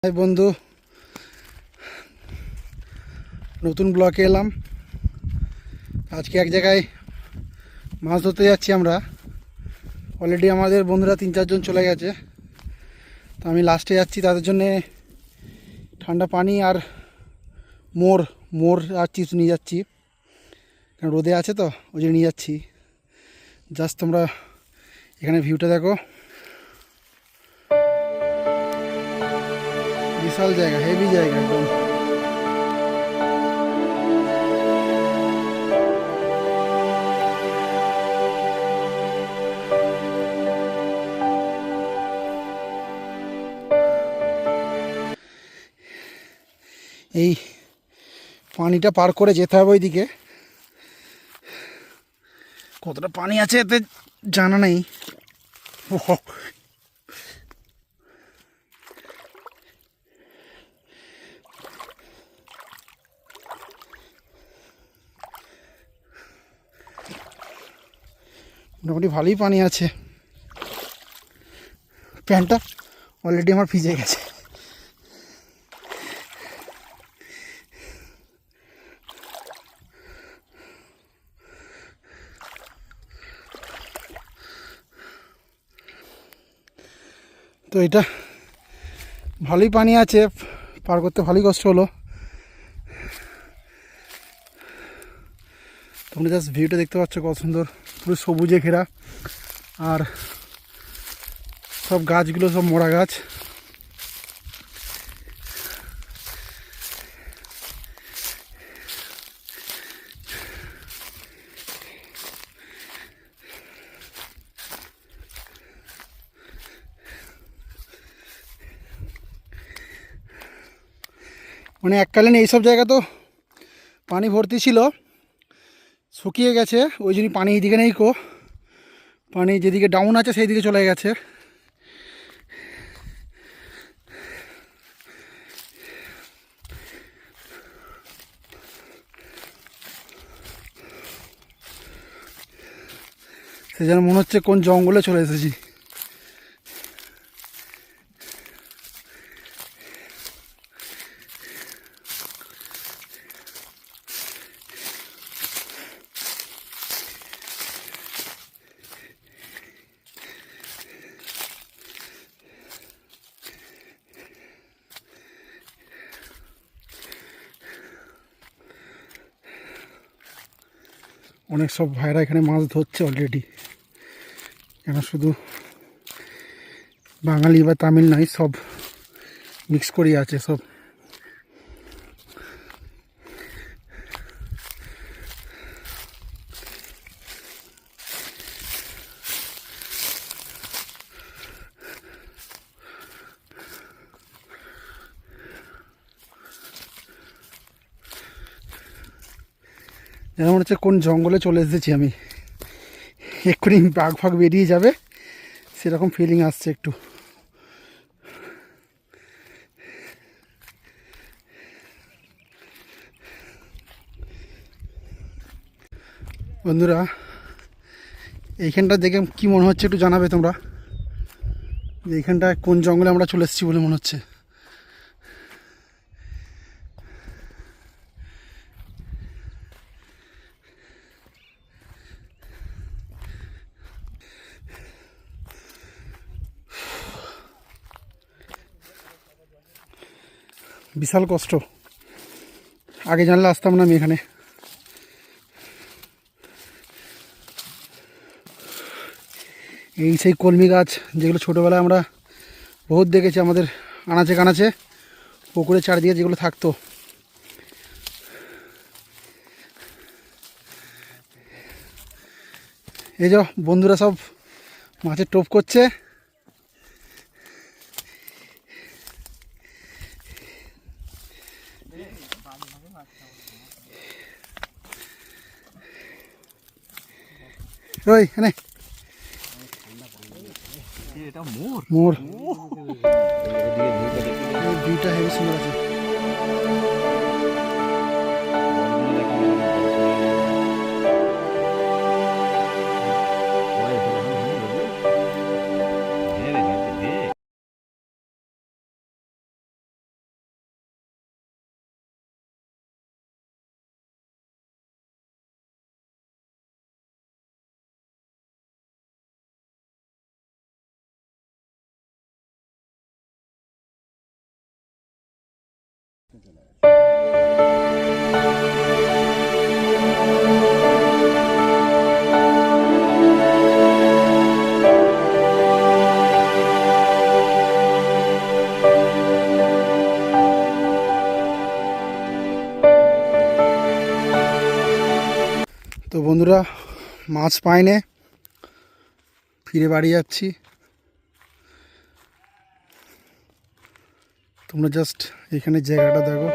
High বন্ধু, নতুন ব্লকে এলাম। আজকে এক জায়গায় মাছ ধরতে যাচ্ছি আমরা। অলরেডি আমাদের বন্ধুরা 3-4 জন চলে গেছে, তো আমি লাস্টে যাচ্ছি। তাদের জন্যে ঠান্ডা পানি আর মোর মোর আর চিপস নিয়ে যাচ্ছি, কারণ রোদে আছে তো ওই জন্য নিয়ে যাচ্ছি। জাস্ট তোমরা এখানে ভিউটা দেখো, বিশাল জায়গা, হেভি জায়গা একদম। এই পানিটা পার করে যেতে হবে ওইদিকে। কতটা পানি আছে এতে জানা নেই। মোটামুটি ভালোই পানি আছে। প্যান্টটা অলরেডি আমার ভিজে গেছে। তো এটা ভালোই পানি আছে, পার করতে ভালোই কষ্ট হলো। তোমরা জাস্ট ভিউটা দেখতে পাচ্ছ কত সুন্দর, পুরো সবুজে ঘেরা। আর সব গাছগুলো সব মোড়া গাছ। মানে এককালীন এইসব জায়গা তো পানি ভর্তি ছিল, শুকিয়ে গেছে। ওই জন্যই পানি এইদিকে নেই কো, পানি যেদিকে ডাউন আছে সেই দিকে চলে গেছে। সে যেন মনে হচ্ছে কোন জঙ্গলে চলে এসেছি। অনেক সব ভাইরা এখানে মাছ ধরছে অলরেডি। কেন শুধু বাঙালি বা তামিল নয়, সব মিক্স করেই আছে সব। যেন মনে হচ্ছে কোন জঙ্গলে চলে এসেছি আমি, এক্ষুনি বাঘ ফাঘ বেরিয়ে যাবে সেরকম ফিলিং আসছে একটু। বন্ধুরা, এইখানটা দেখে কি মনে হচ্ছে একটু জানাবে তোমরা, যে এইখানটায় কোন জঙ্গলে আমরা চলে এসেছি বলে মনে হচ্ছে। বিশাল কষ্ট, আগে জানলে আসতাম না আমি এখানে। এই সেই কলমি গাছ যেগুলো ছোটোবেলায় আমরা বহুত দেখেছি আমাদের আনাচে কানাচে পুকুরের চারিদিকে যেগুলো থাকতো। এই যে বন্ধুরা সব মাছের টোপ করছে। ওই এখানে মোর ভিউটা হেভি সুন্দর আছে। বন্ধুরা মাছ পাইনে ফিরে বাড়ি যাচ্ছি। তোমরা জাস্ট এখানে জায়গাটা দেখো।